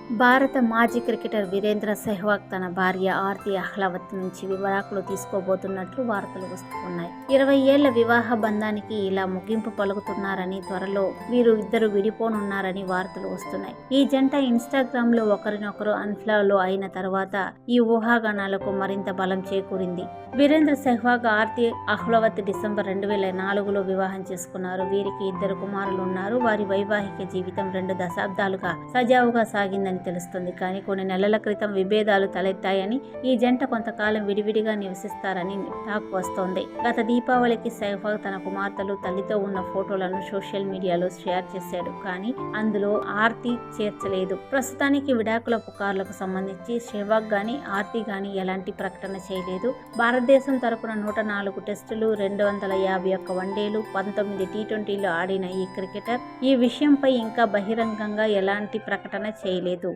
భారత మాజీ క్రికెటర్ వీరేంద్ర సెహ్వాగ్ తన భార్య ఆర్తి అహ్లావత్ నుంచి విడాకులు తీసుకోబోతున్నట్లు వార్తలు వస్తున్నాయి. 20 ఏళ్ల వివాహ బంధానికి ఇలా ముగింపు పలుకుతున్నారని, త్వరలో వీరు ఇద్దరు విడిపోనున్నారని వార్తలు వస్తున్నాయి. ఈ జంట ఇన్స్టాగ్రామ్ లో ఒకరినొకరు అన్ఫాలో అయిన తర్వాత ఈ ఊహాగానాలకు మరింత బలం చేకూరింది. వీరేంద్ర సెహ్వాగ్ ఆర్తి అహ్లావత్ డిసెంబర్ 2004లో వివాహం చేసుకున్నారు. వీరికి 2 కుమారులు ఉన్నారు. వారి వైవాహిక జీవితం 2 దశాబ్దాలుగా సజావుగా సాగిందని తెలుస్తుంది. కానీ కొన్ని నెలల క్రితం విభేదాలు తలెత్తాయని, ఈ జంట కొంతకాలం విడివిడిగా నివసిస్తారని టాక్ వస్తోంది. గత దీపావళికి సెహ్వాగ్ తన కుమార్తెలు, తల్లితో ఉన్న ఫోటోలను సోషల్ మీడియాలో షేర్ చేశాడు. కానీ అందులో ఆర్తి చేర్చలేదు. ప్రస్తుతానికి విడాకుల పుకార్లకు సంబంధించి సెహ్వాగ్ గాని ఆర్తి గాని ఎలాంటి ప్రకటన చేయలేదు. భారతదేశం తరపున 104 టెస్టులు, 251 వన్డేలు, 19 టీ20లు ఆడిన ఈ క్రికెటర్ ఈ విషయంపై ఇంకా బహిరంగంగా ఎలాంటి ప్రకటన చేయలేదు.